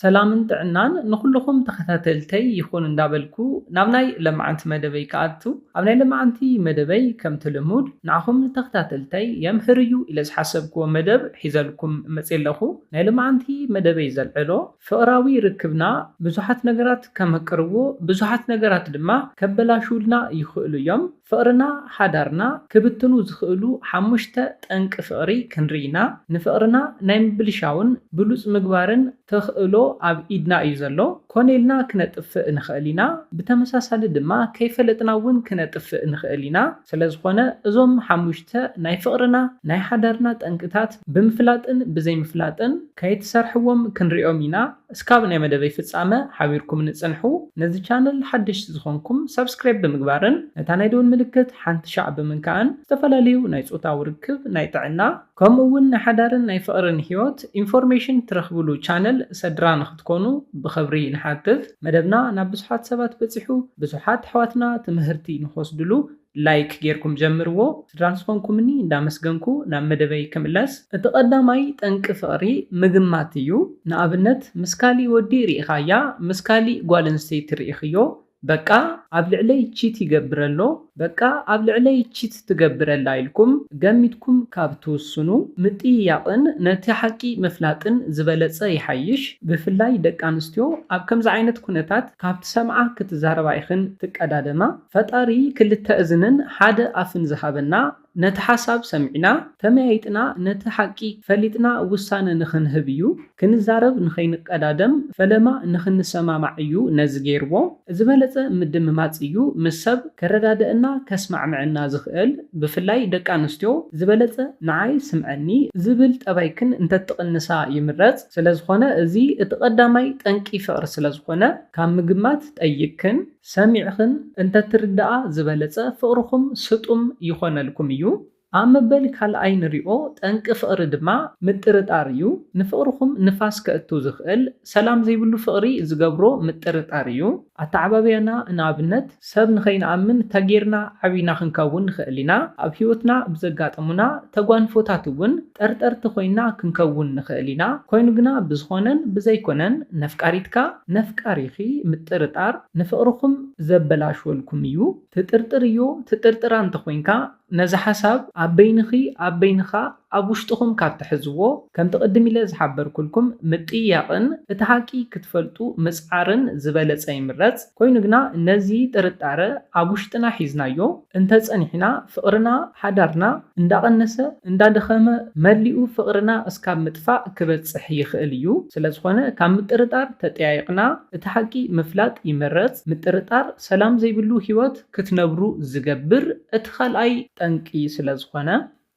ሰላምን ጥዕናን ንኩልኩም ተኸታተልተይ ይኹን እንዳበልኩ ናብ ናይ ለማዓንቲ መደበይ ከኣቱ ኣብ ናይ ለማዓንቲ መደበይ ከምቲ ልሙድ ንዓኹም ተኸታተልተይ የምህር እዩ ኢለ ዝሓሰብክዎ መደብ ሒዘልኩም መፅእ ኣለኹ። ናይ ለማዓንቲ መደበይ ዘልዕሎ ፍቕራዊ ርክብና ብዙሓት ነገራት ከመቅርዎ ብዙሓት ነገራት ድማ ከበላሹልና ይኽእሉ እዮም። ፍቕርና ሓዳርና ክብትኑ ዝኽእሉ 5 ጠንቂ ፍቕሪ ክንርኢና ንፍቕርና ናይ ምብልሻውን ብሉፅ ምግባርን ተኽእሎ ኣብ ኢድና እዩ ዘሎ። ኮኔልና ክነጥፍእ ንኽእል ኢና፣ ብተመሳሳሊ ድማ ከይፈለጥና እውን ክነጥፍእ ንኽእል ኢና። ስለዝኾነ እዞም 5 ናይ ፍቕርና ናይ ሓዳርና ጠንቅታት ብምፍላጥን ብዘይምፍላጥን ከይትሰርሕዎም ክንሪኦም ኢና። እስካብ ናይ መደበይ ፍጻመ ሓቢርኩም ንጽንሑ። ነዚ ቻነል ሓድሽቲ ዝኾንኩም ሰብስክራይብ ብምግባርን ነታ ናይ ደወል ምልክት ሓንቲ ሻዕ ብምንካእን ዝተፈላለዩ ናይ ፆታዊ ርክብ ናይ ጥዕና ከምኡ እውን ናይ ሓዳርን ናይ ፍቕርን ሂወት ኢንፎርሜሽን ትረኽብሉ ቻነል ሰድራ ንኽትኮኑ ብኽብሪ ንሓትት። መደብና ናብ ብዙሓት ሰባት በፂሑ ብዙሓት ኣሕዋትና ትምህርቲ ንኽወስድሉ ላይክ ጌርኩም ጀምርዎ። ስድራን ዝኾንኩምኒ እንዳመስገንኩ ናብ መደበይ ክምለስ። እቲ ቀዳማይ ጠንቂ ፍቕሪ ምግማት እዩ። ንኣብነት ምስ ካሊእ ወዲ ርኢኻያ ምስ ካሊእ ጓል ኣንስተይቲ ርኢኽዮ በቃ ኣብ ልዕለይ ቺት ይገብረሎ በቃ ኣብ ልዕለይ ቺት ትገብረላ ኢልኩም ገሚትኩም ካብ ትውስኑ ምጥያቕን ነቲ ሓቂ ምፍላጥን ዝበለፀ ይሓይሽ። ብፍላይ ደቂ ኣንስትዮ ኣብ ከምዚ ዓይነት ኩነታት ካብቲ ሰምዓ ክትዛረባ ይኽን ትቀዳደማ። ፈጣሪ ክልተ እዝንን ሓደ ኣፍን ዝሃበና ነቲ ሓሳብ ሰሚዕና ተመያይጥና ነቲ ሓቂ ፈሊጥና ውሳነ ንኽንህብ እዩ። ክንዛረብ ንኸይንቀዳደም ፈለማ ንኽንሰማማዕ እዩ ነዚ ገይርዎ። ዝበለፀ ምድምማፅ እዩ ምስ ሰብ ከረዳድአና ከስማዕምዕና ዝኽእል። ብፍላይ ደቂ ኣንስትዮ ዝበለፀ ንዓይ ስምዐኒ ዝብል ጠባይክን እንተትቕንሳ ይምረፅ። ስለዝኾነ እዚ እቲ ቀዳማይ ጠንቂ ፍቕሪ ስለዝኾነ ካብ ምግማት ጠይቅክን ሰሚዕኽን እንተትርዳኣ ዝበለፀ ፍቕርኹም ስጡም ይኾነልኩም እዩ። ኣብ መበል ካልኣይ ንሪኦ ጠንቂ ፍቕሪ ድማ ምጥርጣር እዩ። ንፍቕርኹም ንፋስ ከእቱ ዝኽእል ሰላም ዘይብሉ ፍቕሪ ዝገብሮ ምጥርጣር እዩ። ኣተዓባብያና ንኣብነት ሰብ ንኸይንኣምን ተጌርና ዓብይና ክንከውን ንኽእል ኢና። ኣብ ሂወትና ብዘጋጠሙና ተጓንፎታት እውን ጠርጠርቲ ኮይና ክንከውን ንኽእል ኢና። ኮይኑ ግና ብዝኾነን ብዘይኮነን ነፍቃሪትካ ነፍቃሪኺ ምጥርጣር ንፍቕርኹም ዘበላሽወልኩም እዩ። ትጥርጥር እዮ ትጥርጥራ እንተኮይንካ ነዚ ሓሳብ ኣብ በይንኺ ኣብ በይንኻ ኣብ ውሽጥኹም ካብ ትሕዝዎ ከም ትቕድም ኢለ ዝሓበርኩልኩም ምጥያቕን እቲ ሓቂ ክትፈልጡ ምፅዓርን ዝበለፀ ይምረፅ። ኮይኑ ግና ነዚ ጥርጣረ ኣብ ውሽጥና ሒዝናዮ እንተፀኒሕና ፍቕርና ሓዳርና እንዳቐነሰ እንዳደኸመ መሊኡ ፍቕርና እስካብ ምጥፋእ ክበፅሕ ይኽእል እዩ። ስለዝኾነ ካብ ምጥርጣር ተጠያይቕና እቲ ሓቂ ምፍላጥ ይመረፅ። ምጥርጣር ሰላም ዘይብሉ ሂወት ክትነብሩ ዝገብር እቲ ካልኣይ ጠንቂ ስለዝኾነ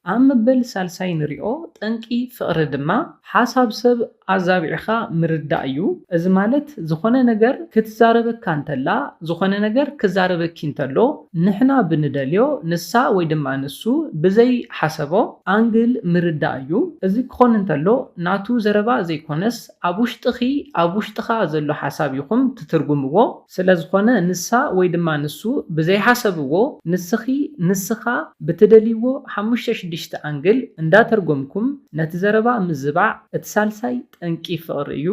ኣብ መበል ሳልሳይ ንሪኦ ጠንቂ ፍቕሪ ድማ ሓሳብ ሰብ ኣዛቢዕኻ ምርዳእ እዩ። እዚ ማለት ዝኾነ ነገር ክትዛረበካ እንተላ ዝኾነ ነገር ክዛረበኪ እንተሎ ንሕና ብንደልዮ ንሳ ወይ ድማ ንሱ ብዘይ ሓሰቦ ኣንግል ምርዳእ እዩ። እዚ ክኾን እንተሎ ናቱ ዘረባ ዘይኮነስ ኣብ ውሽጥኺ ኣብ ውሽጥኻ ዘሎ ሓሳብ ይኹም ትትርጉምዎ። ስለዝኾነ ንሳ ወይ ድማ ንሱ ብዘይ ሓሰብዎ ንስኺ ንስኻ ብትደልይዎ 5-6 ኣንግል እንዳተርጎምኩም ነቲ ዘረባ ምዝባዕ እቲ ሳልሳይ ጠንቂ ፍቕሪ እዩ።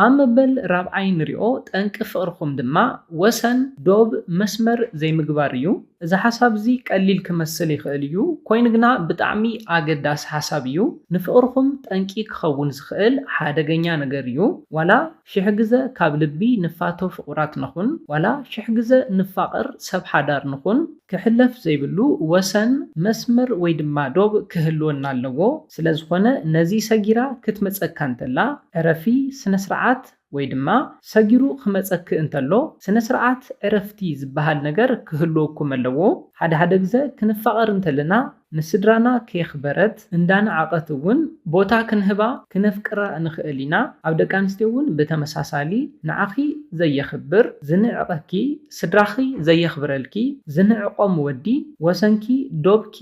ኣብ መበል ራብዓይ ንሪኦ ጠንቂ ፍቕርኹም ድማ ወሰን ዶብ መስመር ዘይምግባር እዩ። እዚ ሓሳብ እዚ ቀሊል ክመስል ይኽእል እዩ፣ ኮይኑ ግና ብጣዕሚ ኣገዳሲ ሓሳብ እዩ። ንፍቕርኹም ጠንቂ ክኸውን ዝኽእል ሓደገኛ ነገር እዩ። ዋላ 1000 ግዜ ካብ ልቢ ንፋቶ ፍቑራት ንኹን ዋላ 1000 ግዜ ንፋቕር ሰብ ሓዳር ንኹን ክሕለፍ ዘይብሉ ወሰን መስመር ወይ ድማ ዶብ ክህልወና ኣለዎ። ስለዝኾነ ነዚ ሰጊራ ክትመፀካ እንተላ ዕረፊ ስነስርዓት ወይ ድማ ሰጊሩ ክመፀክእ እንተሎ ስነስርዓት ዕረፍቲ ዝበሃል ነገር ክህልወኩም ኣለዎ። ሓደ ግዜ ክንፋቐር እንተለና ንስድራና ከየኽበረት እንዳነዓቐት እውን ቦታ ክንህባ ክነፍቅራ ንኽእል ኢና። ኣብ ደቂ ኣንስትዮ እውን ብተመሳሳሊ ንዓኺ ዘየኽብር ዝንዕቐኪ ስድራኺ ዘየኽብረልኪ ዝንዕቆም ወዲ ወሰንኪ ዶብኪ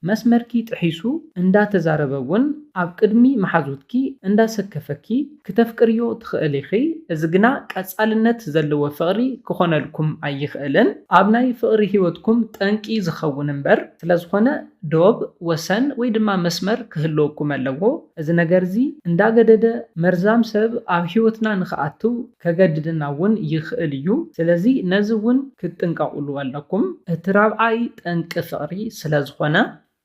መስመርኪ ጥሒሱ እንዳተዛረበ እውን ኣብ ቅድሚ መሓዙትኪ እንዳሰከፈኪ ክተፍቅርዮ ትኽእል ኢኺ። እዚ ግና ቀጻልነት ዘለዎ ፍቕሪ ክኾነልኩም ኣይኽእልን። ኣብ ናይ ፍቕሪ ህይወትኩም ጠንቂ ዝኸውን እምበር ስለዝኾነ ዶብ ወሰን ወይ ድማ መስመር ክህልወኩም ኣለዎ። እዚ ነገር እዚ እንዳገደደ መርዛም ሰብ ኣብ ህይወትና ንኽኣቱ ከገድድና እውን ይኽእል እዩ። ስለዚ ነዚ እውን ክትጥንቀቁሉ ኣለኩም። እቲ ራብዓይ ጠንቂ ፍቕሪ ስለዝኾነ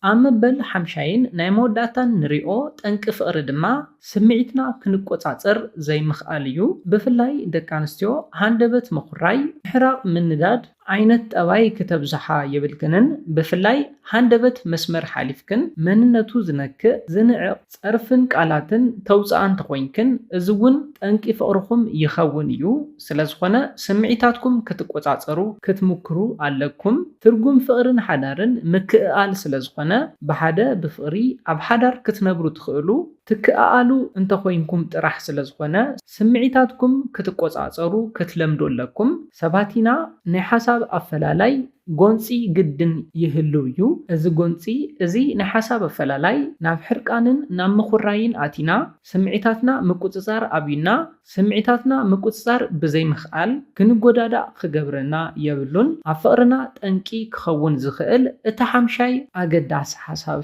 ኣብ መበል ሓምሻይን ናይ መወዳእታን ንሪኦ ጠንቂ ፍቕሪ ድማ ስምዒትና ክንቆፃፀር ዘይምኽኣል እዩ። ብፍላይ ደቂ ኣንስትዮ ሃንደበት ምኹራይ ምሕራቕ ምንዳድ ዓይነት ጠባይ ክተብዝሓ የብልክንን። ብፍላይ ሃንደበት መስመር ሓሊፍክን መንነቱ ዝነክእ ዝንዕቕ ፀርፍን ቃላትን ተውፅኣ እንተኮይንክን እዚ እውን ጠንቂ ፍቕርኩም ይኸውን እዩ። ስለዝኾነ ስምዒታትኩም ክትቆፃፀሩ ክትምክሩ ኣለኩም። ትርጉም ፍቕርን ሓዳርን ምክእኣል ስለዝኾነ ብሓደ ብፍቕሪ ኣብ ሓዳር ክትነብሩ ትኽእሉ ትክኣሉ እንተኮይንኩም ጥራሕ ስለዝኾነ ስምዒታትኩም ክትቆፃፀሩ ክትለምዱ ኣለኩም። ሰባት ኢና ናይ ሓሳብ ኣፈላላይ ጎንፂ ግድን ይህልው እዩ። እዚ ጎንፂ እዚ ናይ ሓሳብ ኣፈላላይ ናብ ሕርቃንን ናብ ምኹራይን ኣቲና ስምዒታትና ምቁፅፃር ኣብዩና ስምዒታትና ምቁፅፃር ብዘይምኽኣል ክንጎዳዳእ ክገብረና የብሉን። ኣብ ፍቕርና ጠንቂ ክኸውን ዝኽእል እቲ ሓምሻይ ኣገዳሲ ሓሳብ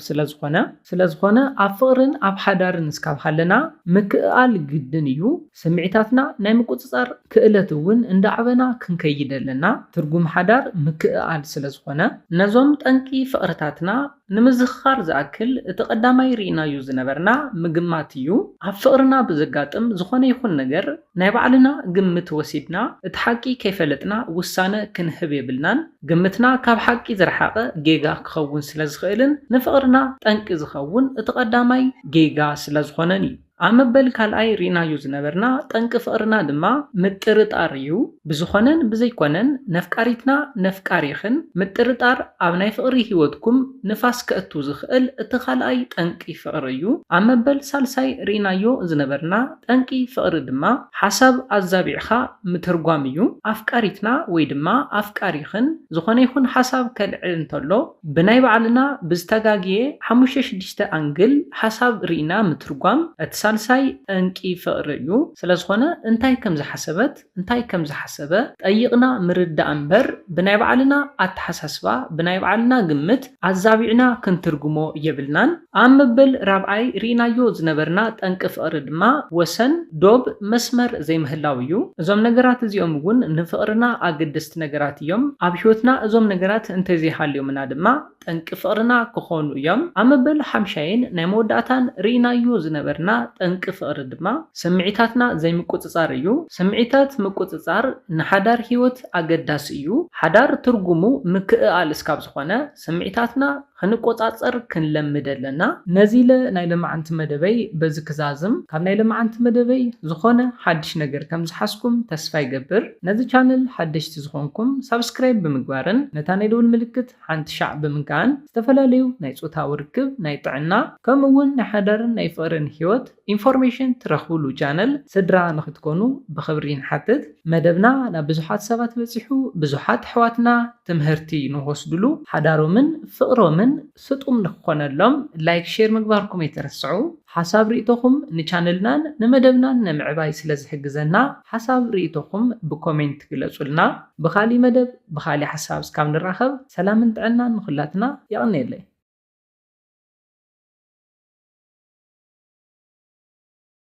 ስለዝኾነ ኣብ ፍቕርን ኣብ ሓዳርን እስካብ ሃለና ምክእኣል ግድን እዩ። ስምዒታትና ናይ ምቁፅፃር ክእለት እውን እንዳዕበና ክንከይድ ኣለና። ትርጉም ሓዳር ምክእኣል ስለዝኾነ ነዞም ጠንቂ ፍቕርታትና ንምዝኽኻር ዝኣክል እቲ ቀዳማይ ርኢናዩ ዝነበርና ምግማት እዩ። ኣብ ፍቕርና ብዘጋጥም ዝኾነ ይኹን ነገር ናይ ባዕልና ግምት ወሲድና እቲ ሓቂ ከይፈለጥና ውሳነ ክንህብ የብልናን። ግምትና ካብ ሓቂ ዝረሓቐ ጌጋ ክኸውን ስለዝኽእልን ንፍቕርና ጠንቂ ዝኸውን እቲ ቀዳማይ ጌጋ ስለዝኾነን እዩ። ኣብ መበል ካልኣይ ርኢናዩ ዝነበርና ጠንቂ ፍቕርና ድማ ምጥርጣር እዩ። ብዝኾነን ብዘይኮነን ነፍቃሪትና ነፍቃሪኽን ምጥርጣር ኣብ ናይ ፍቕሪ ህይወትኩም ንፋስ ከእቱ ዝኽእል እቲ ካልኣይ ጠንቂ ፍቕሪ እዩ። ኣብ መበል ሳልሳይ ርኢናዮ ዝነበርና ጠንቂ ፍቕሪ ድማ ሓሳብ ኣዛቢዕኻ ምትርጓም እዩ። ኣፍቃሪትና ወይ ድማ ኣፍቃሪኽን ዝኾነ ይኹን ሓሳብ ከልዕል እንተሎ ብናይ ባዕልና ብዝተጋግየ 5-6 ኣንግል ሓሳብ ርኢና ምትርጓም እቲ ሳልሳይ ጠንቂ ፍቕሪ እዩ። ስለዝኾነ እንታይ ከም ዝሓሰበት እንታይ ከም ዝሓሰበ ጠይቕና ምርዳእ እምበር ብናይ ባዕልና ኣተሓሳስባ ብናይ ባዕልና ግምት ኣዛቢዕና ክንትርጉሞ የብልናን። ኣብ መበል ራብዓይ ርኢናዮ ዝነበርና ጠንቂ ፍቕሪ ድማ ወሰን ዶብ መስመር ዘይምህላው እዩ። እዞም ነገራት እዚኦም እውን ንፍቕርና ኣገደስቲ ነገራት እዮም። ኣብ ህይወትና እዞም ነገራት እንተዘይሃልዮምና ድማ ጠንቂ ፍቕርና ክኾኑ እዮም። ኣብ መበል ሓምሻይን ናይ መወዳእታን ርኢናዮ ዝነበርና ጠንቂ ፍቕሪ ድማ ስምዒታትና ዘይምቁፅፃር እዩ። ስምዒታት ምቁፅፃር ንሓዳር ህይወት ኣገዳሲ እዩ። ሓዳር ትርጉሙ ምክእኣል እስካብ ዝኾነ ስምዒታትና ክንቆፃፀር ክንለምድ ኣለና። ነዚ ኢለ ናይ ሎማዓንቲ መደበይ በዚ ክዛዝም ካብ ናይ ሎማዓንቲ መደበይ ዝኾነ ሓድሽ ነገር ከም ዝሓስኩም ተስፋ ይገብር። ነዚ ቻነል ሓደሽቲ ዝኾንኩም ሳብስክራይብ ብምግባርን ነታ ናይ ደውል ምልክት ሓንቲ ሻዕ ብምንካን ዝተፈላለዩ ናይ ፆታዊ ርክብ ናይ ጥዕና ከምኡ እውን ናይ ሓዳርን ናይ ፍቕርን ህይወት ኢንፎርሜሽን ትረኽብሉ ቻነል ስድራ ንኽትኮኑ ብኽብሪ ንሓትት። መደብና ናብ ብዙሓት ሰባት በፂሑ ብዙሓት ኣሕዋትና ትምህርቲ ንወስድሉ ሓዳሮምን ፍቕሮምን ስጡም ንክኾነሎም ላይክ ሼር ምግባርኩም ኣይትረስዑ። ሓሳብ ርእቶኹም ንቻነልናን ንመደብናን ንምዕባይ ስለ ዝሕግዘና ሓሳብ ርእቶኹም ብኮሜንት ግለጹልና። ብኻሊ መደብ ብኻሊ ሓሳብ እስካብ ንራኸብ ሰላምን ጥዕናን ንኹላትና ይቕኒየለይ።